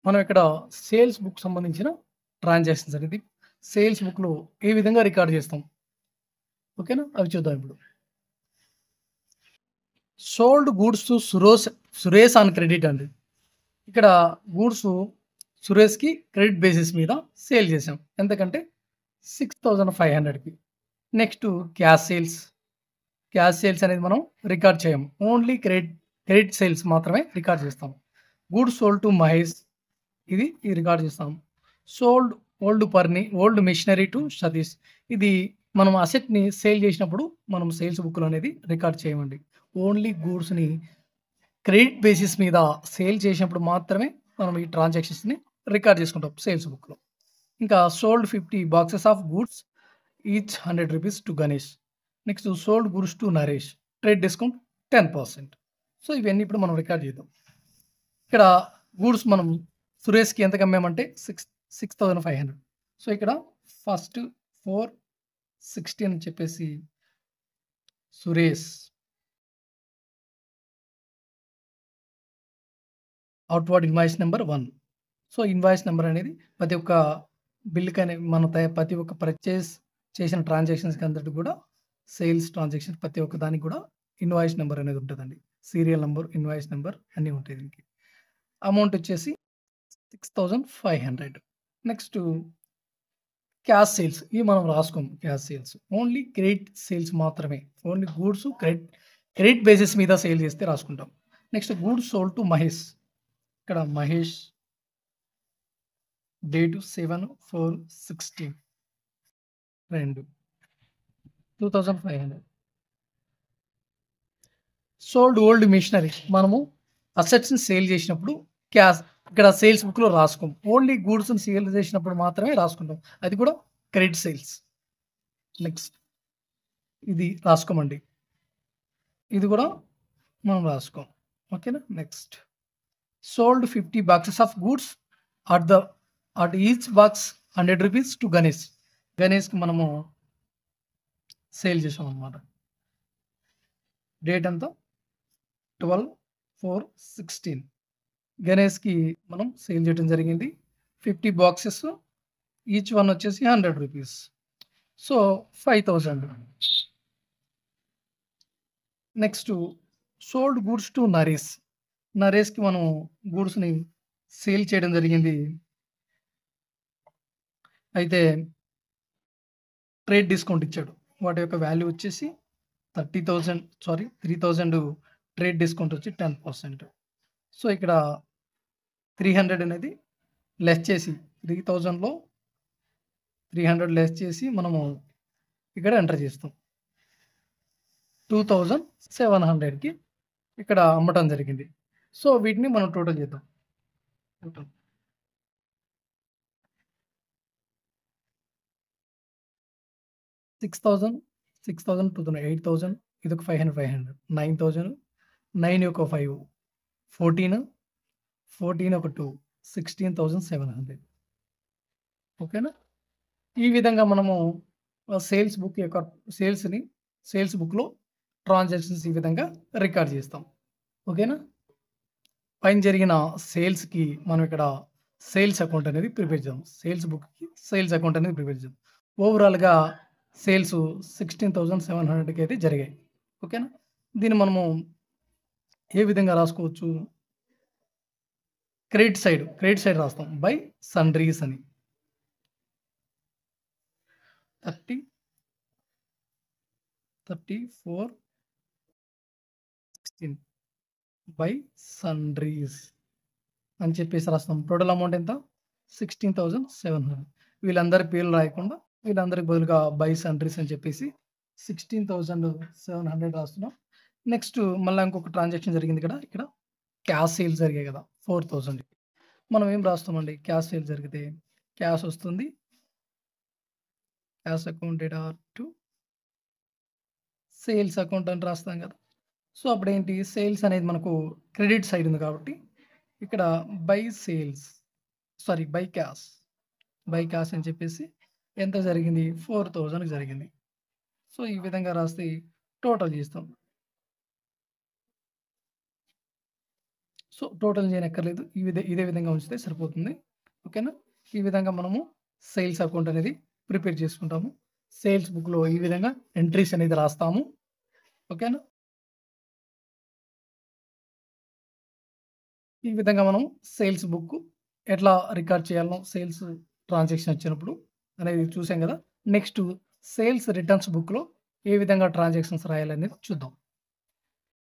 మనం ఇక్కడ sales book సంబంధించిన ట్రాన్సాక్షన్స్ అనేది సేల్స్ బుక్‌లో ఏ విధంగా రికార్డ్ చేస్తాం. ఓకేనా? అవి చూద్దాం ఇప్పుడు. Sold goods to Suresh on credit అండి. ఇక్కడ గూడ్స్ సురేష్‌కి క్రెడిట్ బేసిస్ మీద సేల్ చేసాం. ఎంతకంటే 6,500కి. Next cash sales. Cash sales అనేది మనం రికార్డ్ చేయము. ఓన్లీ క్రెడిట్ సేల్స్ మాత్రమే రికార్డ్ చేస్తాం. గూడ్స్ సోల్డ్ టు మహేష్ ఇది రికార్డ్ చేస్తాం. Sold old machinery to Satish ఇది మనం అసెట్‌ని సేల్ చేసినప్పుడు మనం సేల్స్ బుక్‌లో అనేది రికార్డ్ చేయమండి. ఓన్లీ గూడ్స్‌ని క్రెడిట్ బేసిస్ మీద సేల్ చేసినప్పుడు మాత్రమే మనం ఈ ట్రాన్సాక్షన్స్‌ని రికార్డ్ చేసుకుంటాం సేల్స్ బుక్‌లో. ఇంకా sold 50 boxes of goods each ₹100 to Ganesh. Next sold goods to Naresh. Trade discount 10%. So, ఇవన్నీ ఇప్పుడు మనం రికార్డ్ చేద్దాం. ఇక్కడ గూడ్స్ మనం సురేష్‌కి ఎంతకు అమ్మామంటే 6,500. సో, ఇక్కడ ఫస్ట్ 4, 16 అని చెప్పేసి Suresh outward invoice number 1. So, invoice number అనేది ప్రతి ఒక్క బిల్‌కనే మన ప్రతి ఒక్క పర్చేజ్ చేసిన ట్రాన్సాక్షన్స్‌కి అంతటికి కూడా సేల్స్ ట్రాన్సాక్షన్ ప్రతి ఒక్క దానికి కూడా ఇన్వాయిస్ నంబర్ అనేది ఉంటదండి. సీరియల్ నంబర్, ఇన్వాయిస్ నంబర్ అన్నీ ఉంటాయి దీనికి. అమౌంట్ వచ్చేసి 6,500. నెక్స్ట్ క్యాష్ సేల్స్ ఇవి మనం రాసుకోము cash sales. Only credit sales మాత్రమే. ఓన్లీ గూడ్స్ క్రెడిట్ బేసిస్ మీద సేల్ చేస్తే రాసుకుంటాం. Next goods sold to Mahesh. ఇక్కడ Mahesh date 7/4/16 2,500. Sold old machinery మనము అసెట్స్‌ని సేల్ చేసినప్పుడు క్యాష్ ఇక్కడ సేల్స్ బుక్‌లో రాసుకోం. ఓన్లీ గూడ్స్‌ని సేల్ చేసినప్పుడు మాత్రమే రాసుకుంటాం. అది కూడా క్రెడిట్ సేల్స్. నెక్స్ట్ ఇది రాసుకోమండి. ఇది కూడా మనం రాసుకోం. ఓకేనా? Next sold 50 boxes of goods at each box ₹100 to Ganesh. గణేష్‌కి మనము సేల్ చేసామన్నమాట. డేట్ ఎంత? 12/4/16 గణేష్‌కి మనం సేల్ చేయడం జరిగింది. 50 బాక్సెస్ ఈచ్ వన్ వచ్చేసి ₹100. So, 5,000. Next sold goods to Naresh. నరేష్‌కి మనం గూడ్స్‌ని సేల్ చేయడం జరిగింది. అయితే ట్రేడ్ డిస్కౌంట్ ఇచ్చాడు. వాటి యొక్క వాల్యూ వచ్చేసి 3,000 ట్రేడ్ డిస్కౌంట్ వచ్చి 10%. సో, ఇక్కడ 300 అనేది లెస్ చేసి 3,000లో 300 లెస్ చేసి మనము ఇక్కడ ఎంటర్ చేస్తాం. 2,700కి ఇక్కడ అమ్మటం జరిగింది. సో, వీటిని మనం టోటల్ చేద్దాం. టోటల్ 6,000, 6,000, 2,000, 8,000 ఇదొక 500, 9,000, 9 ఒక 5, 14, 14 ఒక 2, 16,700. ఓకేనా? ఈ విధంగా మనము సేల్స్ బుక్ యొక్క సేల్స్ బుక్‌లో ట్రాన్సాక్షన్స్ ఈ విధంగా రికార్డ్ చేస్తాం. ఓకేనా? పైన జరిగిన సేల్స్‌కి మనం ఇక్కడ సేల్స్ అకౌంట్ అనేది ప్రిపేర్ చేద్దాం. సేల్స్ బుక్‌కి సేల్స్ అకౌంట్ అనేది ప్రిపేర్ చేద్దాం. ఓవరాల్‌గా సేల్స్ 16,700కి అయితే జరిగాయి. ఓకేనా? దీన్ని మనము ఏ విధంగా రాసుకోవచ్చు? క్రెడిట్ సైడ్ రాస్తాం. బై సన్‌డ్రీస్ అని. 34/16 బై సన్‌డ్రీస్ అని చెప్పేసి రాస్తాం. టోటల్ అమౌంట్ ఎంత? 16,700. వీళ్ళందరి పేర్లు రాయకుండా వీళ్ళందరికి బదులుగా బై సన్‌డ్రీస్ అని చెప్పేసి 16,700 రాస్తున్నాం. నెక్స్ట్ మళ్ళా ఇంకొక ట్రాన్సాక్షన్ జరిగింది ఇక్కడ క్యాష్ సేల్స్ జరిగాయి కదా! 4,000. మనం ఏం రాస్తామండి? క్యాష్ సేల్స్ జరిగితే క్యాష్ వస్తుంది. Cash account data to sales account అని రాస్తాం కదా! సో, అప్పుడేంటి సేల్స్ అనేది మనకు క్రెడిట్ సైడ్ ఉంది కాబట్టి ఇక్కడ బై క్యాష్ అని చెప్పేసి ఎంత జరిగింది? 4,000కి జరిగింది. సో, ఈ విధంగా రాసి టోటల్ చేస్తాం. సో, టోటల్ చేయనక్కర్లేదు. ఇదే విధంగా ఉంచితే సరిపోతుంది. ఓకేనా? ఈ విధంగా మనము సేల్స్ అకౌంట్ అనేది ప్రిపేర్ చేసుకుంటాము. సేల్స్ బుక్‌లో ఈ విధంగా ఎంట్రీస్ అనేది రాస్తాము. ఓకేనా? ఈ విధంగా మనం సేల్స్ బుక్ ఎట్లా రికార్డ్ చేయాలో సేల్స్ ట్రాన్సాక్షన్ వచ్చినప్పుడు అనేది చూసాం కదా. నెక్స్ట్ సేల్స్ రిటర్న్స్ బుక్‌లో ఏ విధంగా ట్రాన్సాక్షన్స్ రాయాలనేది చూద్దాం.